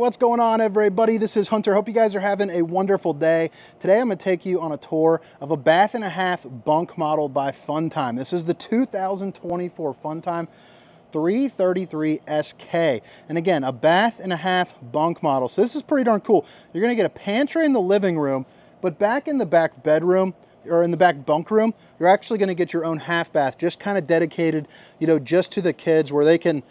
what's going on, everybody? This is Hunter. Hope you guys are having a wonderful day. Today I'm going to take you on a tour of a bath and a half bunk model by Funtime. This is the 2024 Funtime 333 SK. And again, a bath and a half bunk model. So this is pretty darn cool. You're going to get a pantry in the living room, but back in the back bedroom, or in the back bunk room, you're actually going to get your own half bath, just kind of dedicated, just to the kids, where they can,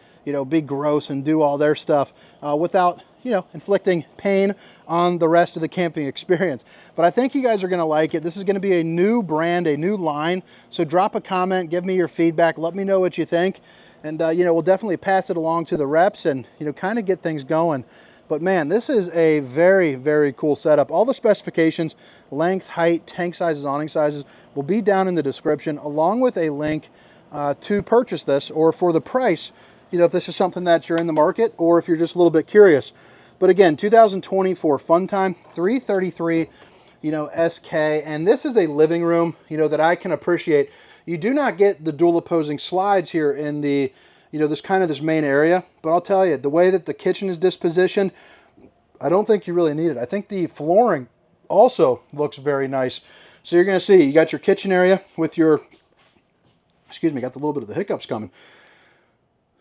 be gross and do all their stuff without, inflicting pain on the rest of the camping experience. But I think you guys are going to like it. This is going to be a new brand, a new line. So drop a comment, give me your feedback, let me know what you think. And, we'll definitely pass it along to the reps and, kind of get things going. But man, this is a very, very cool setup. All the specifications, length, height, tank sizes, awning sizes will be down in the description, along with a link to purchase this, or for the price, if this is something that you're in the market, or if you're just a little bit curious. But again, 2024 Funtime 333, SK, and this is a living room, that I can appreciate. You do not get the dual opposing slides here in the this main area, but I'll tell you, the way that the kitchen is dispositioned, I don't think you really need it. I think the flooring also looks very nice. So you're going to see, you got your kitchen area with your, got the little bit of the hiccups coming.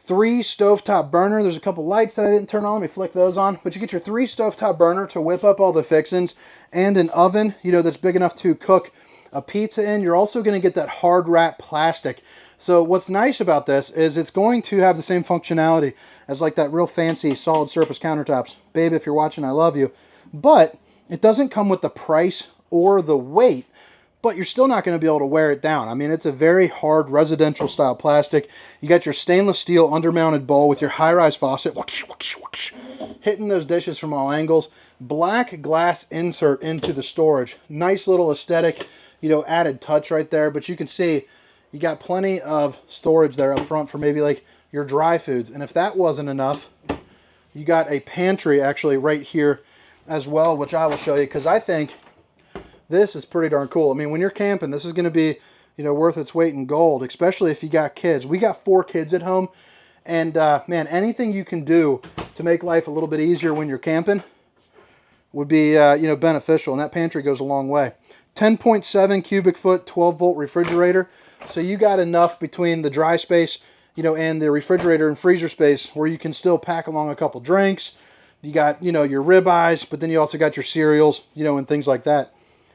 3 stovetop burner. There's a couple lights that I didn't turn on. Let me flick those on. But you get your 3 stovetop burner to whip up all the fixings, and an oven, that's big enough to cook a pizza in. You're also going to get that hard wrap plastic. So what's nice about this is it's going to have the same functionality as like that real fancy solid surface countertops. Babe, if you're watching, I love you. But it doesn't come with the price or the weight, but you're still not going to be able to wear it down. I mean, it's a very hard residential style plastic. You got your stainless steel undermounted bowl with your high-rise faucet, hitting those dishes from all angles. Black glass insert into the storage. Nice little aesthetic, added touch right there. But you can see you got plenty of storage there up front for maybe like your dry foods. And if that wasn't enough, you got a pantry actually right here as well, which I will show you, because I think this is pretty darn cool. I mean, when you're camping, this is going to be, worth its weight in gold, especially if you got kids. We got 4 kids at home, and man, anything you can do to make life a little bit easier when you're camping would be, beneficial, and that pantry goes a long way. 10.7 cubic foot, 12-volt refrigerator. So you got enough between the dry space, and the refrigerator and freezer space where you can still pack along a couple drinks. You got, your ribeyes, but then you also got your cereals, and things like that.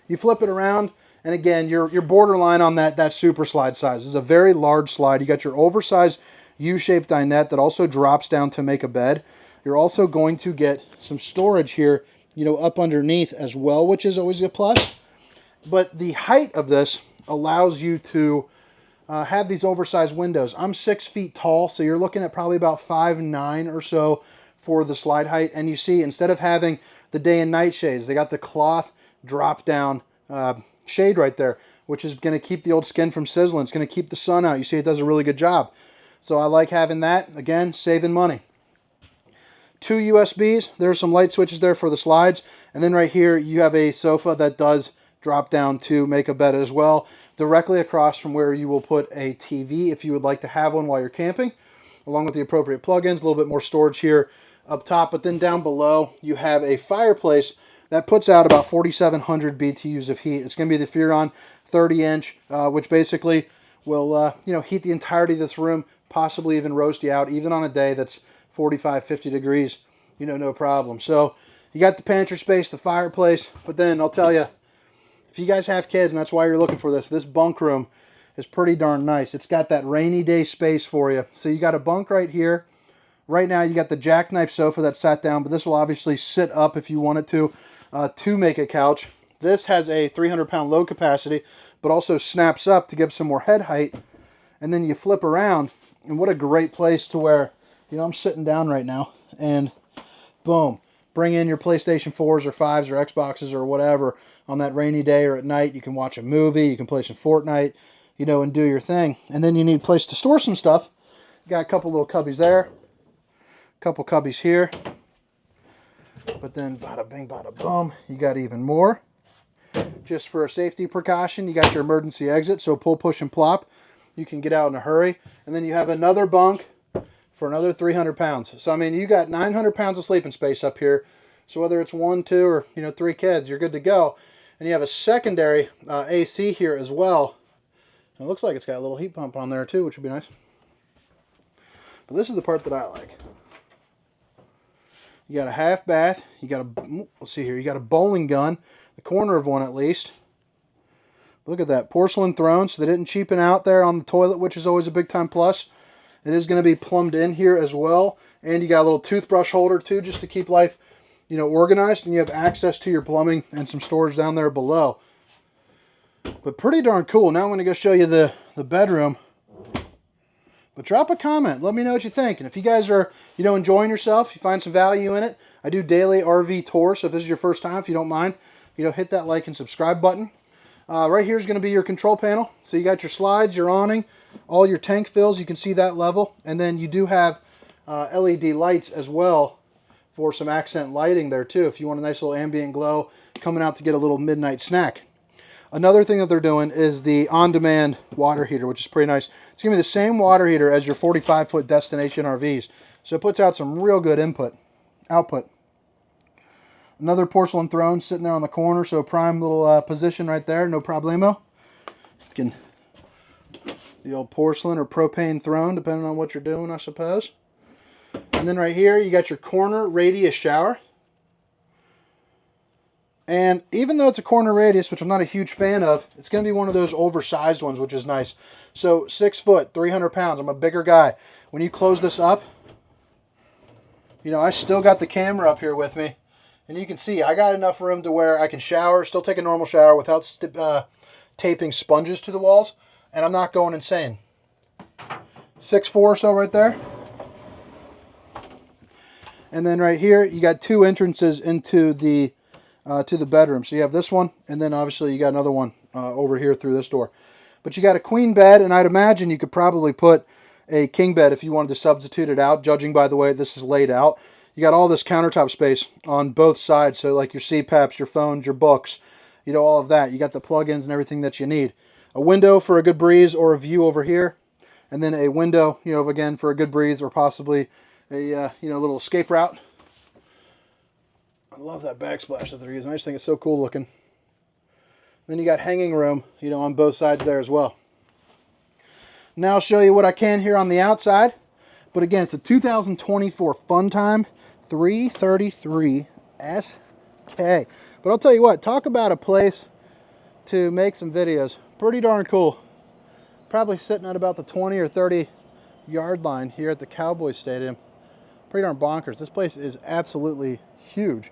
You flip it around, and again, you're borderline on that super slide size. This is a very large slide. You got your oversized U-shaped dinette that also drops down to make a bed. You're also going to get some storage here, up underneath as well, which is always a plus. But the height of this allows you to have these oversized windows. I'm 6 feet tall, so you're looking at probably about 5'9" or so for the slide height. And you see, instead of having the day and night shades, they got the cloth drop down shade right there, which is going to keep the old skin from sizzling. It's going to keep the sun out. You see, it does a really good job. So I like having that. Again, saving money. 2 USBs. There's some light switches there for the slides. And then right here, you have a sofa that does drop down to make a bed as well, directly across from where you will put a TV if you would like to have one while you're camping, along with the appropriate plugins. A little bit more storage here up top, but then down below you have a fireplace that puts out about 4,700 BTUs of heat. It's going to be the Furon 30-inch, which basically will heat the entirety of this room, possibly even roast you out, even on a day that's 45, 50 degrees, no problem. So you got the pantry space, the fireplace, but then I'll tell you, if you guys have kids, and that's why you're looking for this bunk room is pretty darn nice. It's got that rainy day space for you. So you got a bunk right here. Right now you got the jackknife sofa that sat down, but this will obviously sit up if you wanted to make a couch. This has a 300-pound load capacity, but also snaps up to give some more head height. And then you flip around, and what a great place to where, I'm sitting down right now, and boom, bring in your PlayStation 4s or 5s or Xboxes or whatever on that rainy day or at night. You can watch a movie, you can play some Fortnite, and do your thing. And then you need a place to store some stuff. You got a couple little cubbies there, a couple cubbies here, but then bada bing, bada boom, you got even more. Just for a safety precaution, you got your emergency exit, so pull, push, and plop. You can get out in a hurry. And then you have another bunk for another 300 pounds. So, I mean, you got 900 pounds of sleeping space up here. So whether it's 1, 2, or, 3 kids, you're good to go. And you have a secondary AC here as well. And it looks like it's got a little heat pump on there too, which would be nice. But this is the part that I like. You got a half bath. You got a, let's see here, you got a bowling gun, the corner of one at least. Look at that, porcelain throne, so they didn't cheapen out there on the toilet, which is always a big time plus. It is going to be plumbed in here as well. And you got a little toothbrush holder too, just to keep life, organized. And you have access to your plumbing and some storage down there below. But pretty darn cool. Now I'm going to go show you the bedroom. But drop a comment. Let me know what you think. And if you guys are, enjoying yourself, you find some value in it, I do daily RV tours. So if this is your first time, if you don't mind, hit that like and subscribe button. Right here is going to be your control panel. So you got your slides, your awning, all your tank fills. You can see that level. And then you do have LED lights as well for some accent lighting there too. If you want a nice little ambient glow coming out to get a little midnight snack. Another thing that they're doing is the on-demand water heater, which is pretty nice. It's going to be the same water heater as your 45-foot destination RVs. So it puts out some real good output. Another porcelain throne sitting there on the corner, so a prime little position right there, no problemo. The old porcelain or propane throne, depending on what you're doing, I suppose. And then right here, you got your corner radius shower. And even though it's a corner radius, which I'm not a huge fan of, it's going to be one of those oversized ones, which is nice. So 6 foot, 300 pounds. I'm a bigger guy. When you close this up, I still got the camera up here with me. And you can see I got enough room to where I can shower, still take a normal shower without taping sponges to the walls. And I'm not going insane. 6'4" or so right there. And then right here, you got 2 entrances into the to the bedroom. So you have this one, and then obviously you got another one over here through this door. But you got a queen bed, and I'd imagine you could probably put a king bed if you wanted to substitute it out, judging by the way this is laid out. You got all this countertop space on both sides, so like your CPAPs, your phones, your books, all of that. You got the plugins and everything that you need. A window for a good breeze or a view over here, and then a window, again for a good breeze or possibly a little escape route. I love that backsplash that they're using. I just think it's so cool looking. Then you got hanging room, on both sides there as well. Now I'll show you what I can here on the outside. But again, it's a 2024 Funtime 333 SK. But I'll tell you what, talk about a place to make some videos. Pretty darn cool. Probably sitting at about the 20 or 30 yard line here at the Cowboys Stadium. Pretty darn bonkers. This place is absolutely huge.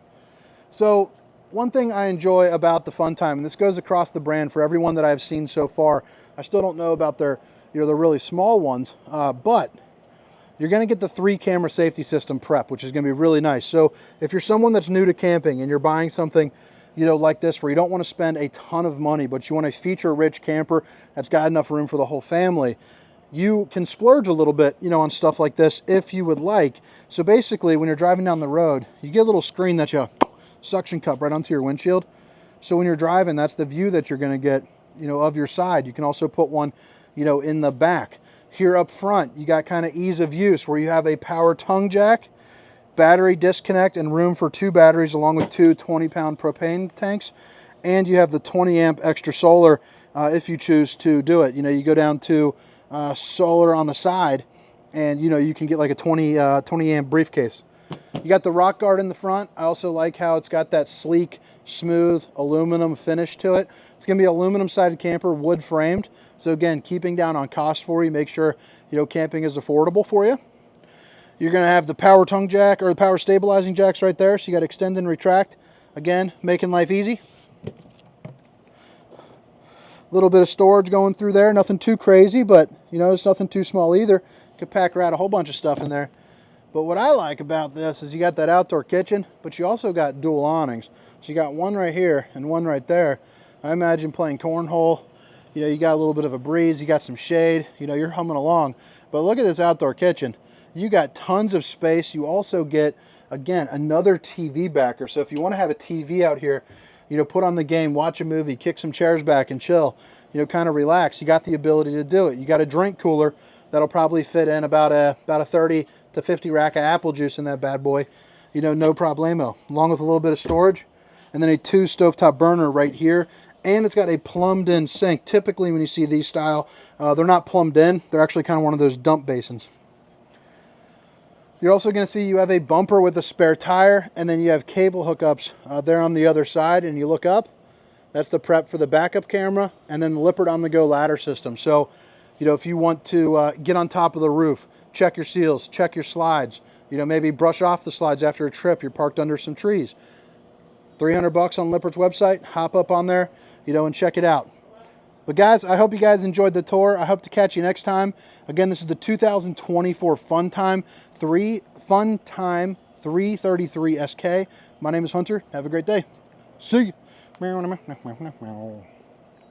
So one thing I enjoy about the Funtime, and this goes across the brand for everyone that I've seen so far, I still don't know about their, the really small ones, but you're going to get the 3-camera safety system prep, which is going to be really nice. So if you're someone that's new to camping and you're buying something, like this, where you don't want to spend a ton of money, but you want a feature-rich camper that's got enough room for the whole family, you can splurge a little bit, on stuff like this if you would like. So basically, when you're driving down the road, you get a little screen that you suction cup right onto your windshield. So when you're driving, that's the view that you're going to get, of your side. You can also put one, in the back. Here up front, you got kind of ease of use where you have a power tongue jack, battery disconnect, and room for 2 batteries along with 2 20-pound propane tanks. And you have the 20 amp extra solar if you choose to do it. You go down to solar on the side, and you can get like a 20 amp briefcase. You got the rock guard in the front. I also like how it's got that sleek, smooth aluminum finish to it. It's going to be aluminum sided camper, wood framed. So again, keeping down on cost for you, make sure camping is affordable for you. You're going to have the power tongue jack or the power stabilizing jacks right there. So you got extend and retract. Again, making life easy. A little bit of storage going through there. Nothing too crazy, but it's nothing too small either. You could pack around a whole bunch of stuff in there. But what I like about this is you got that outdoor kitchen, but you also got dual awnings. So you got one right here and one right there. I imagine playing cornhole. You got a little bit of a breeze. You got some shade. You're humming along. But look at this outdoor kitchen. You got tons of space. You also get, again, another TV backer. So if you want to have a TV out here, put on the game, watch a movie, kick some chairs back and chill, kind of relax, you got the ability to do it. You got a drink cooler that'll probably fit in about a 30 to 50 rack of apple juice in that bad boy, you know, no problemo. Along with a little bit of storage, and then a 2 stovetop burner right here. And it's got a plumbed in sink. Typically when you see these style, they're not plumbed in. They're actually kind of one of those dump basins. You're also going to see you have a bumper with a spare tire, and then you have cable hookups there on the other side, and you look up, that's the prep for the backup camera, and then the Lippert on the go ladder system. So, you know, if you want to get on top of the roof, check your seals, check your slides, you know, maybe brush off the slides after a trip, you're parked under some trees. $300 on Lippert's website, hop up on there, you know, and check it out. But guys, I hope you guys enjoyed the tour. I hope to catch you next time. Again, this is the 2024 Funtime 333 SK. My name is Hunter. Have a great day. See you.